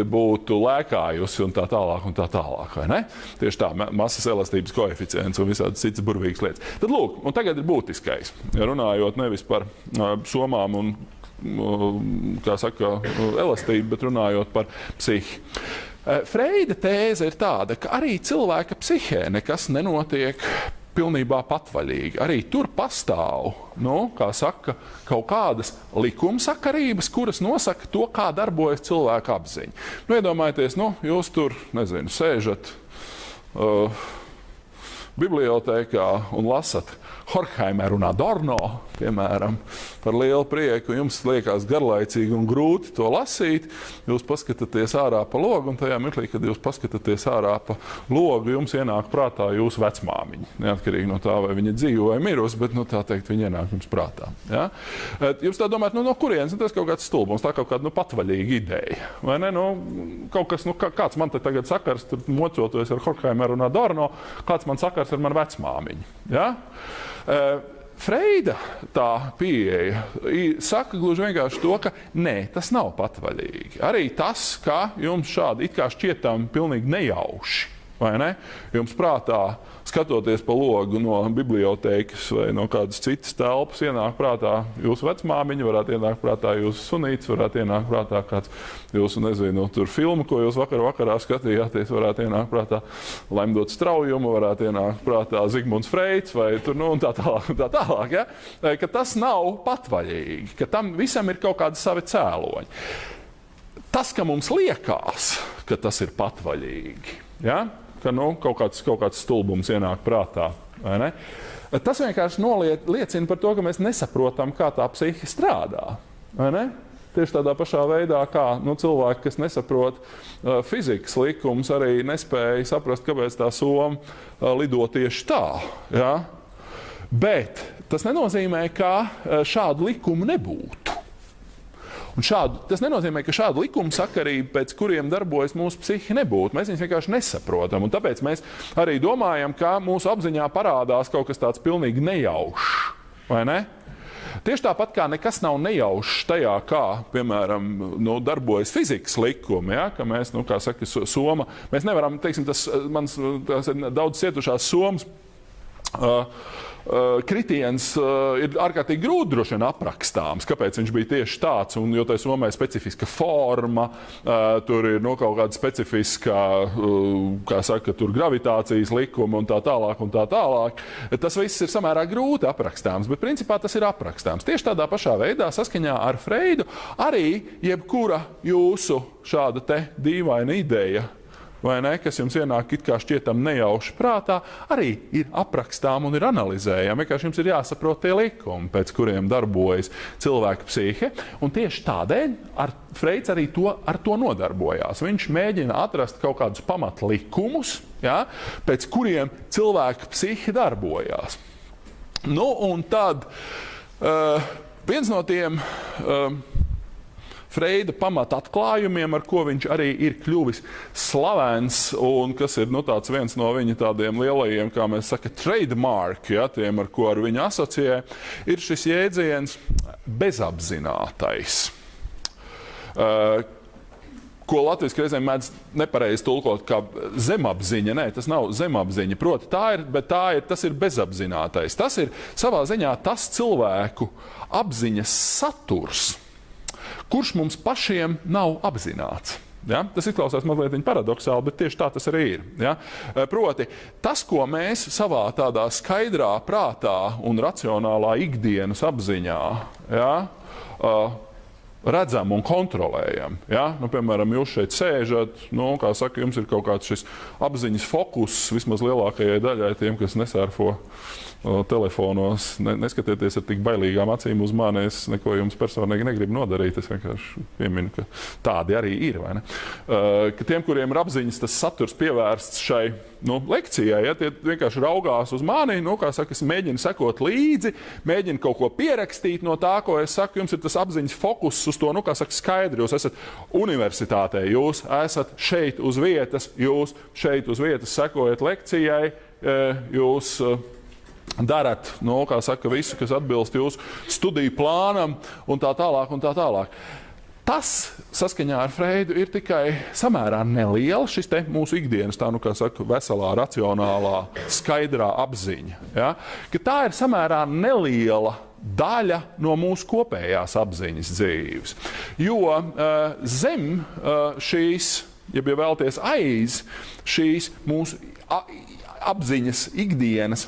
būtu lēkājusi un tā tālāk, vai ne? Tieši tā, masas elastības koeficients un visādas citas burvīgas lietas. Tad lūk, un tagad ir būtiskais, runājot nevis par somām un, kā saka, elastību, bet runājot par psihi. Freida tēze ir tāda, ka arī cilvēka psihē nekas nenotiek pilnībā patvaļīgi. Arī tur pastāv, kā saka, kaut kādas likumsakarības, kuras nosaka to, kā darbojas cilvēka apziņa. Iedomājieties, jūs tur, nezinu, sēžat bibliotēkā un lasat Horkheimeru un Adorno, piemēram, par lielu prieku. Jums liekas garlaicīgi un grūti to lasīt. Jūs paskatāties ārā pa logu, un tajā mirklī, kad jūs paskatāties ārā pa logu, jums ienāk prātā jūsu vecmāmiņa. Neatkarīgi no tā, vai viņa dzīvo vai mirusi, bet, tā teikt, viņa ienāk jums prātā. Ja? Jūs tā domājat, no kurienes? Tas kaut kāds stulbums, tā kaut kāda patvaļīga ideja. Vai ne? Kaut kas, kāds man te tagad sakars, tur mocoties ar Horkheimeru un Adorno, kāds man sakars ar manu vecmāmiņu. Ja? Freida tā pieeja saka gluži vienkārši to, ka nē, tas nav patvaļīgi. Arī tas, ka jums šādi it kā šķietam pilnīgi nejauši, vai ne? Jums prātā, skatoties pa logu no bibliotēkas vai no kādas citas telpas, ienāk prātā jūsu vecmāmiņa, varētu ienākt prātā jūsu sunīts, varētu ienākt prātā kāds jūsu, nezinu, tur filmu, ko jūs vakarā skatījāties, varētu ienākt prātā Laimdot straujumu, varētu ienākt prātā Zigmunds Freids vai tur, un tā tālāk, ja? Ka tas nav patvaļīgi, ka tam visam ir kaut kādi savi cēloņi. Tas, ka mums liekas, ka tas ir patvaļīgi, ja? Ka kaut kāds stulbums ienāk prātā. Vai ne? Tas vienkārši liecina par to, ka mēs nesaprotam, kā tā psihe strādā. Vai ne? Tieši tādā pašā veidā, kā cilvēki, kas nesaprot fizikas likumus, arī nespēja saprast, kāpēc tā soma lido tieši tā. Ja? Bet tas nenozīmē, ka šādu likumu nebūtu. Tas nenozīmē, ka šādu likumu sakarību, pēc kuriem darbojas mūsu psihe, nebūtu. Mēs viņus vienkārši nesaprotam. Un tāpēc mēs arī domājam, ka mūsu apziņā parādās kaut kas tāds pilnīgi nejaušs. Vai ne? Tieši tāpat kā nekas nav nejaušs tajā, kā, piemēram, darbojas fizikas likumi, ja? Ka mēs, kā saka, soma, mēs nevaram, teiksim, tas ir daudz cietušās somas, kritiens ir ārkārtīgi grūti droši vien aprakstāms, kāpēc viņš bija tieši tāds, un jo tai somai specifiska forma, tur ir kaut kāda specifiska, kā saka, tur gravitācijas likuma un tā tālāk. Tas viss ir samērā grūti aprakstāms, bet principā tas ir aprakstāms. Tieši tādā pašā veidā, saskaņā ar Freidu, arī jebkura jūsu šāda te dīvaina ideja, vai ne, kas jums ienāk it kā šķietam nejauši prātā, arī ir aprakstām un ir analizējami. Vienkārši jums ir jāsaprot tie likumi, pēc kuriem darbojas cilvēka psihe. Un tieši tādēļ Freids arī ar to nodarbojās. Viņš mēģina atrast kaut kādus pamatlikumus, ja, pēc kuriem cilvēka psihe darbojās. Un tad viens no tiem Freida pamata atklājumiem, ar ko viņš arī ir kļuvis slavens, un kas ir tāds viens no viņa tādiem lielajiem, kā mēs saka, trademark, ja, tiem, ar ko ar viņu asociē, ir šis jēdziens bezapzinātais. Ko latviski reizēm mēdz nepareizi tulkot kā zemapziņa. Nē, tas nav zemapziņa. Proti, tas ir bezapzinātais. Tas ir savā ziņā tas cilvēku apziņas saturs, kurš mums pašiem nav apzināts. Ja? Tas izklausās mazliet paradoxāli, bet tieši tā tas arī ir. Ja? Proti, tas, ko mēs savā tādā skaidrā prātā un racionālā ikdienas apziņā, ja, redzam un kontrolējam. Ja? Piemēram, jūs šeit sēžat, kā saka, jums ir kaut kāds šis apziņas fokus, vismaz lielākajai daļai tiem, kas nesērfo telefonos. Neskatieties ar tik bailīgām acīm uz mani, es neko jums personīgi negribu nodarīt. Es vienkārši pieminu, ka tādi arī ir. Vai ne? Ka tiem, kuriem ir apziņas, tas saturs pievērsts šai lekcijai, ja, tie vienkārši raugās uz mani, kā saka, es mēģinu sekot līdzi, mēģinu kaut ko pierakstīt no tā, ko es saku. Jums ir tas apziņas fokus uz to, kā saka, skaidri. Jūs esat universitātē, jūs esat šeit uz vietas, sekojat lekcijai, jūs darat, kā saka, visu, kas atbilst jūsu studiju plānam un tā tālāk. Tas, saskaņā ar Freidu, ir tikai samērā neliela šis te mūsu ikdienas, tā, kā saka, veselā, racionālā, skaidrā apziņa. Ja? Ka tā ir samērā neliela daļa no mūsu kopējās apziņas dzīves. Jo zem šīs, ja vēlaties aiz šīs mūsu apziņas ikdienas,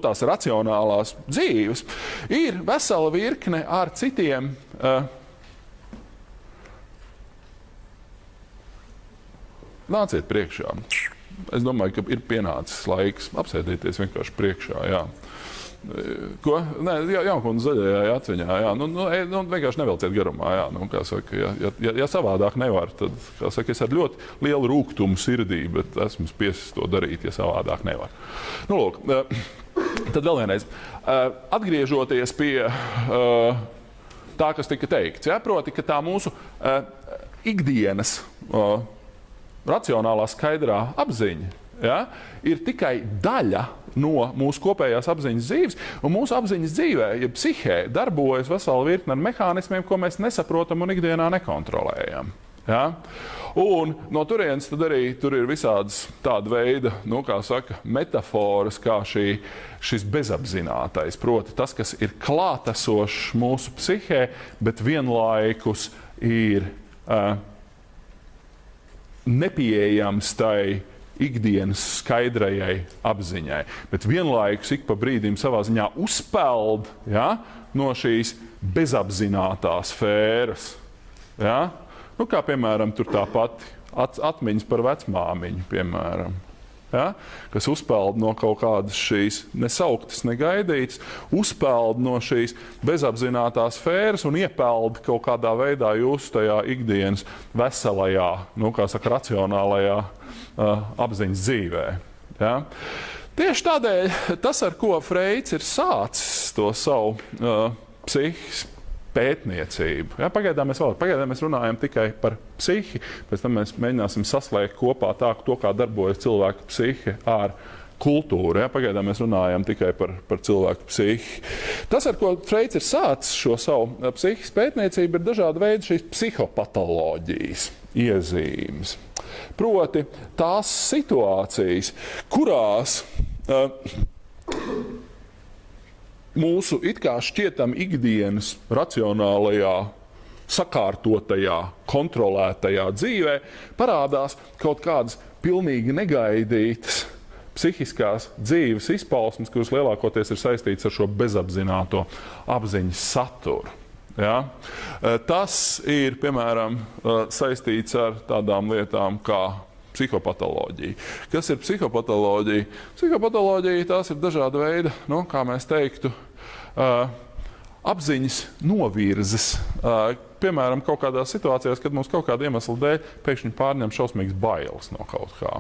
tās racionālās dzīves, ir vesela virkne ar citiem nāciet priekšā. Es domāju, ka ir pienācis laiks apsēdieties vienkārši priekšā, jā. Ko? Nē, jaunkundze zaļajā atceņā, jā. Vienkārši nevelciet garumā, jā. Kā saka, ja savādāk nevar, tad, kā saka, es ar ļoti lielu rūgtumu sirdī, bet esmu spiesis to darīt, ja savādāk nevar. Lūk, tad vēl vienreiz. Atgriežoties pie tā, kas tika teikts, ja? Proti, ka tā mūsu ikdienas racionālā skaidrā apziņa, ja? Ir tikai daļa no mūsu kopējās apziņas dzīves, un mūsu apziņas dzīvē, ja psihē, darbojas vesela virkne ar mehānismiem, ko mēs nesaprotam un ikdienā nekontrolējam. Ja? Un no turienes tad arī tur ir visādas tāda veida, kā saka, metaforas, kā šis bezapzinātais, proti tas, kas ir klātesošs mūsu psihē, bet vienlaikus ir nepieejams tai ikdienas skaidrajai apziņai, bet vienlaikus ik pa brīdim savā ziņā uzpeld, ja, no šīs bezapzinātās sfēras. Ja? Kā piemēram, tur tāpat atmiņas par vecmāmiņu, piemēram. Ja? Kas uzpeld no kaut kādas šīs nesauktas, negaidītas, uzpeld no šīs bezapzinātās sfēras un iepeld kaut kādā veidā jūsu tajā ikdienas veselajā, kā saka, racionālajā apziņas dzīvē. Ja? Tieši tādēļ tas, ar ko Freids ir sācis to savu psihisku pētniecību. Ja, pagaidām mēs runājam tikai par psihi, pēc tam mēs mēģināsim saslēgt kopā to, kā darbojas cilvēka psihe ar kultūru. Ja, pagaidām mēs runājam tikai par cilvēku psihi. Tas, ar ko Freids ir sācis šo savu psihisku pētniecību, ir dažādi veidi šīs psihopatoloģijas iezīmes. Proti tās situācijas, kurās mūsu it kā šķietam ikdienas racionālajā, sakārtotajā, kontrolētajā dzīvē parādās kaut kādas pilnīgi negaidītas psihiskās dzīves izpausmes, kuras lielākoties ir saistītas ar šo bezapzināto apziņas saturu. Ja? Tas ir, piemēram, saistīts ar tādām lietām kā psihopatoloģija. Kas ir psihopatoloģija? Psihopatoloģija tās ir dažāda veida, kā mēs teiktu, apziņas novirzes. Piemēram, kaut kādās situācijās, kad mums kaut kāda iemesla dēļ pēkšņi pārņem šausmīgas bailes no kaut kā.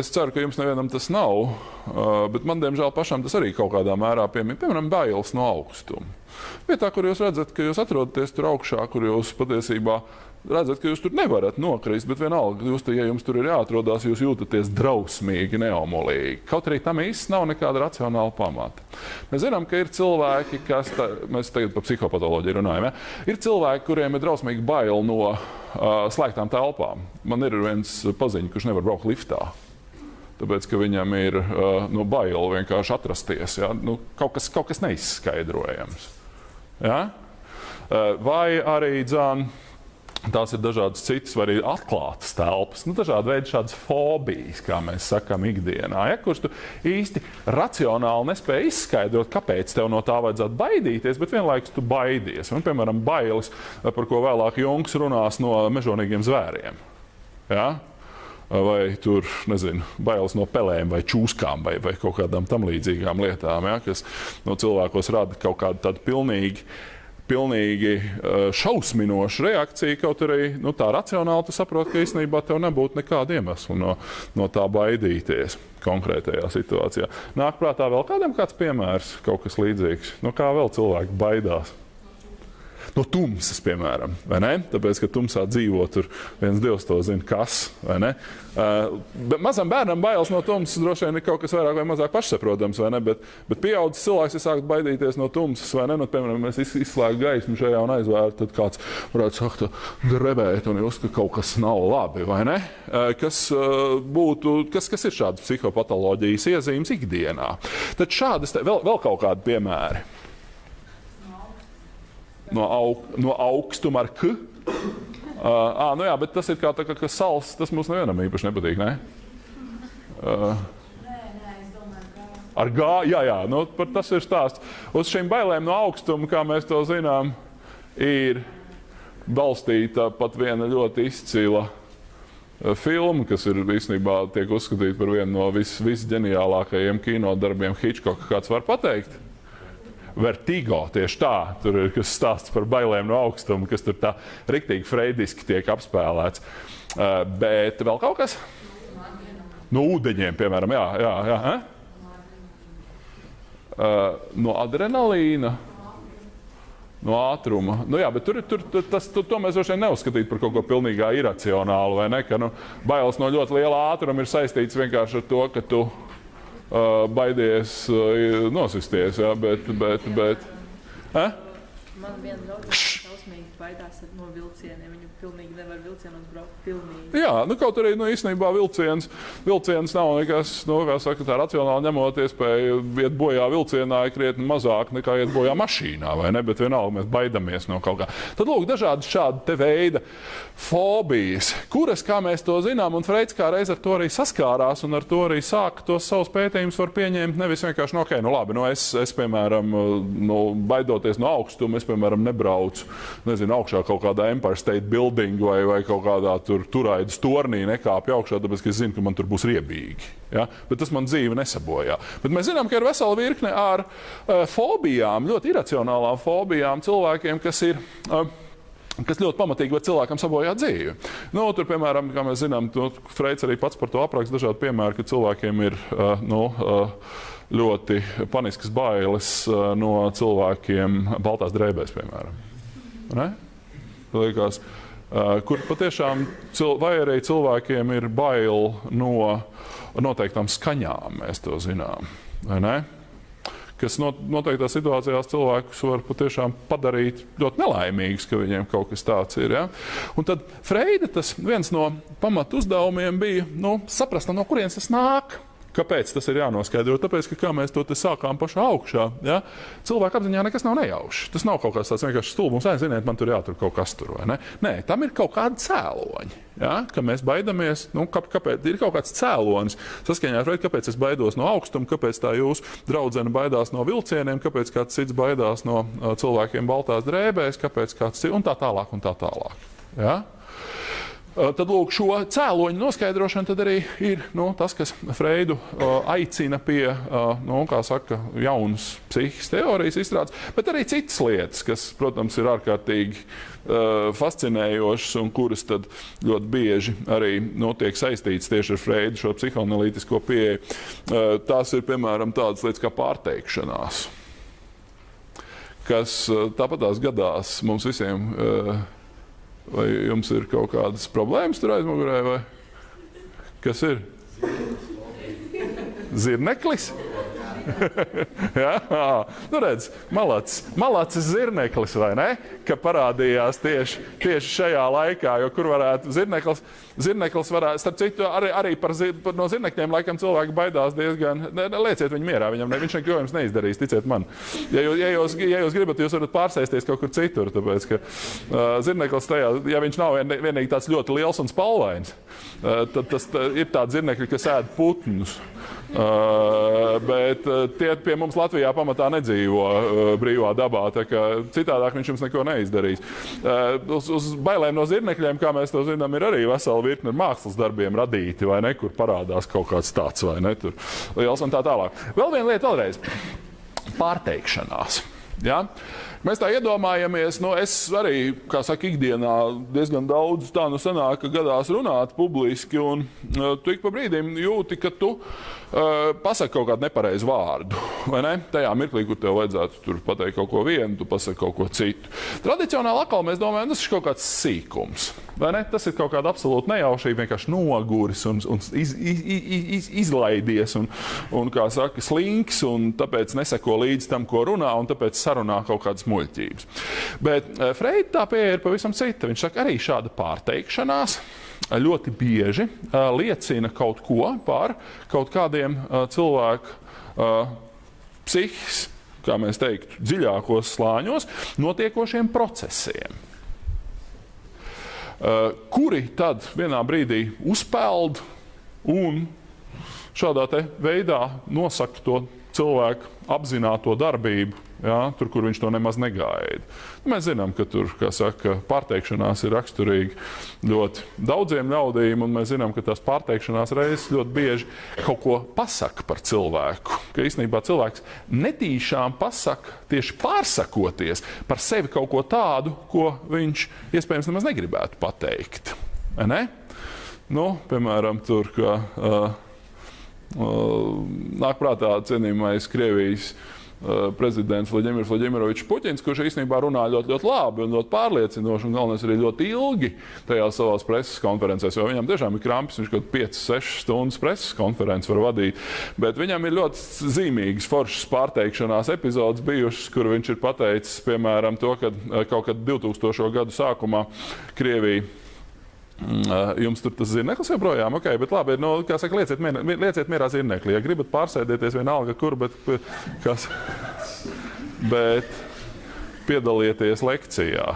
Es ceru, ka jums nevienam tas nav, bet man, diemžēl, pašam tas arī kaut kādā mērā piemīt. Piemēram, bailes no augstuma. Vietā, kur jūs redzat, ka jūs atrodaties tur augšā, kur jūs patiesībā redzat, ka jūs tur nevarat nokrist, bet vienalga, ja jums tur ir jāatrodās, jūs jūtaties drausmīgi, neomolīgi. Kaut arī tam īsti nav nekāda racionāla pamata. Mēs zinām, ka ir cilvēki, mēs tagad par psihopatoloģiju runājam, ja? Ir cilvēki, kuriem ir drausmīgi bail no slēgtām telpām. Man ir viens paziņa, kurš nevar braukt liftā. Tāpēc, ka viņam ir bail vienkārši atrasties. Ja? Kaut kas neizskaidrojams. Ja? Vai arī tās ir dažādas citas, vai arī atklātas telpas, dažādi veidi šādas fobijas, kā mēs sakām ikdienā, ja, kurš tu īsti racionāli nespēj izskaidrot, kāpēc tev no tā vajadzētu baidīties, bet vienlaikus tu baidies. Un, piemēram, bailes, par ko vēlāk Jungs runās, no mežonīgiem zvēriem. Ja? Vai tur, nezinu, bailes no pelēm vai čūskām vai kaut kādām tam līdzīgām lietām, ja, kas no cilvēkos rada kaut kādu tādu pilnīgi šausminoša reakcija, kaut arī tā racionāli tu saproti, ka īstenībā tev nebūtu nekāda iemesla no tā baidīties konkrētajā situācijā. Nāk prātā vēl kādam kāds piemērs, kaut kas līdzīgs, kā vēl cilvēki baidās. no tumsas, piemēram, vai ne? Tāpēc, ka tumsā dzīvo tur viens dievs to zina, kas, vai ne? Bet mazam bērnam bailes no tumsas droši vien ir kaut kas vairāk vai mazāk pašsaprotams, vai ne? Bet pieaudzis cilvēks ir sākt baidīties no tumsas, vai ne? Nu, piemēram, mēs izslēgtu gaismu šajā un aizvērtu, tad kāds varētu sākt drebēt un just, ka kaut kas nav labi, vai ne? Kas ir šādas psihopatoloģijas iezīmes ikdienā? Tad šādas, vēl kaut kādi piemēri. No augstuma ar k. Nu jā, bet tas ir kā sals, tas mums nevienam īpaši nepatīk, ne? Nē, es domāju, ka... Ar gā, jā, nu, tas ir stāsts. Uz šīm bailēm no augstuma, kā mēs to zinām, ir balstīta pat viena ļoti izcila filma, kas ir īstenībā tiek uzskatīta par vienu no visģeniālākajiem kinodarbiem Hitchcocka, kāds var pateikt. Vertigo, tieši tā, tur ir kas stāsts par bailēm no augstuma, kas tur tā riktīgi freidiski tiek apspēlēts. Bet vēl kaut kas? No ūdeņiem, piemēram, jā. No adrenalīna, no ātruma. Nu jā, bet to mēs droši vien neuzskatītu par kaut ko pilnīgā iracionālu, vai ne? Ka, bailes no ļoti liela ātruma ir saistīts vienkārši ar to, ka tu baidies nosisties, jā, bet... Man viena draudzene šausmīgi baidās no vilcieniem. Viņa pilnīgi nevar vilcienos braukt pilnīgi. Jā, kaut arī īstenībā vilciens nav nekas, kā saka, tā racionāli ņemot iespēju iet bojā vilcienā ir krietni mazāk nekā iet bojā mašīnā, vai ne? Bet vienalga mēs baidamies no kaut kā. Tad lūk, dažādi šādi te veida fobijas, kuras, kā mēs to zinām, un Freids kā reiz ar to arī saskārās un ar to arī sāka tos savus pētījumus var pieņemt nevis vienkārši, es piemēram, baidoties no augstuma, es, piemēram, nebraucu, augšā kaut kādā Empire State Building vai kaut kādā turaidas tornī nekāpju augšā, tāpēc, ka es zinu, ka man tur būs riebīgi. Ja? Bet tas man dzīvi nesabojā. Bet mēs zinām, ka ir vesela virkne ar fobijām, ļoti iracionālām fobijām cilvēkiem, kas ļoti pamatīgi var cilvēkam sabojāt dzīvi. Tur, piemēram, kā mēs zinām, Freids arī pats par to apraksta dažādi piemēri, ka cilvēkiem ir ļoti paniskas bailes no cilvēkiem baltās drēbēs, piemēram. Ne? Liekas, kur patiešām vai arī cilvēkiem ir bail no noteiktām skaņām, mēs to zinām. Vai ne? Kas noteiktās situācijās cilvēkus var patiešām padarīt ļoti nelaimīgus, ka viņiem kaut kas tāds ir. Ja? Un tad Freida tas viens no pamatu uzdevumiem bija saprast, no kurienes tas nāk. Kāpēc tas ir jānoskaidro? Tāpēc, ka kā mēs to te sākām pašā augšā, ja? Cilvēka apziņā nekas nav nejauši. Tas nav kaut kāds tāds vienkārši stulbums, ziniet, man tur jātur kaut kas tur, vai ne? Nē, tam ir kaut kādi cēloņi, ja? Ka mēs baidamies, kāpēc ir kaut kāds cēlonis. Saskaņā ar Freidu, kāpēc es baidos no augstuma, kāpēc tā jūsu draudzene baidās no vilcieniem, kāpēc kāds cits baidās no cilvēkiem baltās drēbēs, kāpēc kāds cits, un tā tālāk, ja? Tad lūk, šo cēloņu noskaidrošana tad arī ir tas, kas Freidu aicina pie, kā saka, jaunas psihiskas teorijas izstrādes, bet arī citas lietas, kas, protams, ir ārkārtīgi fascinējošas un kuras tad ļoti bieži arī tiek saistītas tieši ar Freidu šo psihoanalītisko pieeju. Tās ir, piemēram, tādas lietas kā pārteikšanās, kas tāpatās gadās mums visiem. Vai jums ir kaut kādas problēmas tur aizmugurē, vai kas ir? Zirneklis? Jā, redz, malacis zirneklis, vai ne? Ka parādījās tieši šajā laikā, jo kur varētu zirneklis varētu, starp citu, arī no zirnekļiem laikam cilvēki baidās diezgan, lieciet viņu mierā, viņš neko jums neizdarīs, ticiet man. Ja jūs gribat, jūs varat pārsēsties kaut kur citur, tāpēc, ka zirneklis tajā, ja viņš nav vienīgi tāds ļoti liels un spalvains, tad tas ir tāds zirnekļi, kas ēd putnus. Bet tie pie mums Latvijā pamatā nedzīvo brīvā dabā, tā kā citādāk viņš jums neko neizdarīs. Uz bailēm no zirnekļiem, kā mēs to zinām, ir arī vesela virkne ar mākslas darbiem radīti, vai ne, kur parādās kaut kāds tāds, vai ne, tur liels un tā tālāk. Vēl viena lieta vēlreiz. Pārteikšanās. Ja? Mēs tā iedomājamies, es arī, kā saka, ikdienā diezgan daudz tā sanāk, ka gadās runāt publiski, un tu ik pa brīdim jūti, ka tu pasaki kaut kādu nepareizu vārdu, vai ne? Tajā mirklī, kur tev vajadzētu tur pateikt kaut ko vienu, tu pasaki kaut ko citu. Tradicionāli atkal mēs domājam, tas ir kaut kāds sīkums, vai ne? Tas ir kaut kāda absolūta nejaušība, vienkārši noguris un izlaidies un, kā saka, slinks, un tāpēc neseko līdz tam, ko runā, un tāpēc sarunā kaut kādas muļķības. Bet Freida tā pieeja ir pavisam cita. Viņš saka, arī šāda pārteikšanās ļoti bieži liecina kaut ko par kaut kādiem cilvēku psihis, kā mēs teiktu, dziļākos slāņos notiekošiem procesiem, kuri tad vienā brīdī uzpeld un šādā te veidā nosaka to cilvēku apzināto darbību, tur, kur viņš to nemaz negaida. Mēs zinām, ka tur, kā saka, pārteikšanās ir raksturīgi ļoti daudziem ļaudīm, un mēs zinām, ka tās pārteikšanās reizes ļoti bieži kaut ko pasaka par cilvēku. Ka īstenībā cilvēks netīšām pasaka, tieši pārsakoties par sevi kaut ko tādu, ko viņš iespējams nemaz negribētu pateikt. Ne? Piemēram, tur, ka nāk prātā cienījamais Krievijas prezidents Vladimirs Vladimirovičs Puķins, kurš īstenībā runā ļoti, ļoti labi un ļoti pārliecinoši, un galvenais arī ļoti ilgi tajās savās preses konferencēs, jo viņam tiešām ir krampis, viņš kaut 5-6 stundas preses konferences var vadīt, bet viņam ir ļoti zīmīgas foršas pārteikšanās epizodes bijušas, kur viņš ir pateicis, piemēram, to, ka kaut kad 2000. Gadu sākumā Krievija jums tur tas zirneklis joprojām, ok, bet labi, kā saka, lieciet mierā zirnekli. Ja gribat pārsēdieties vienalga kur, bet piedalieties lekcijā.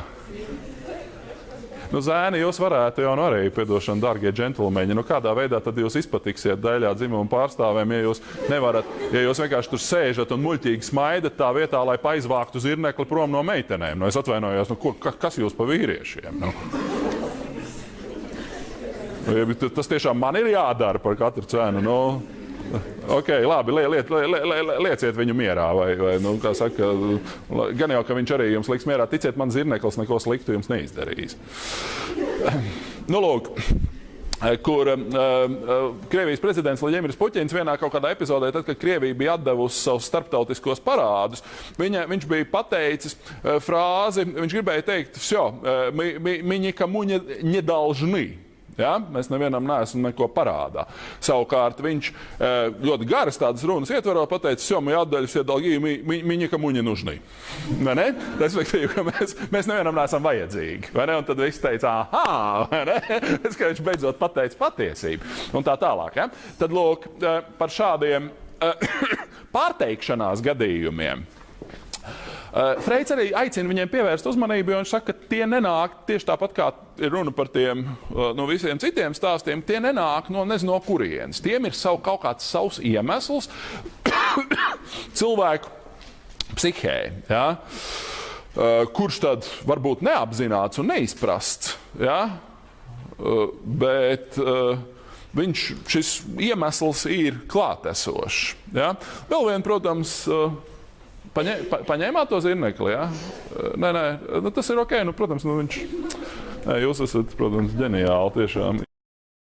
Zēni, jūs varētu jau arī, piedošana, dārgie džentlmeņi, kādā veidā tad jūs izpatiksiet daļā dzimumu pārstāvēm, ja jūs nevarat, ja jūs vienkārši tur sēžat un muļķīgi smaidat tā vietā, lai paizvāktu zirnekli prom no meitenēm. Es atvainojos, kas jūs pa vīriešiem? Tas tiešām man ir jādara par katru cenu. Ok, labi, lieciet viņu mierā. Vai kā saka, gan jau, ka viņš arī jums liks mierā. Ticiet, man zirneklis neko sliktu jums neizdarīs. Lūk, kur Krievijas prezidents Vladimirs Puķins vienā kaut kādā epizodē, tad, kad Krievija bija atdevusi savus starptautiskos parādus, viņš bija pateicis frāzi, viņš gribēja teikt, мы никому не должны. Ja? Mēs nevienam neesam neko parādā. Savukārt viņš ļoti garas tādas runas ietverot pateicis, мы отдали все долги, мы никому не нужны. Ne? Respektīvi, ka mēs nevienam neesam vajadzīgi. Vai ne? Un tad viss teica, aha, vai ne? Es, ka viņš beidzot pateica patiesību. Un tā tālāk. Ja? Tad lūk, par šādiem pārteikšanās gadījumiem. Freids arī aicina viņiem pievērst uzmanību, jo viņš saka, ka tie nenāk tieši tāpat kā ir runa par tiem visiem citiem stāstiem, tie nenāk nezinu no kurienes. Tiem ir kaut kāds savs iemesls cilvēku psihē, ja? Kurš tad varbūt neapzināts un neizprasts, ja? Bet šis iemesls ir klātesošs. Ja? Vēl vien, protams, paņēmāt to zirnekli, ja? Nē, tas ir ok, protams, viņš... Jūs esat, protams, ģeniāli tiešām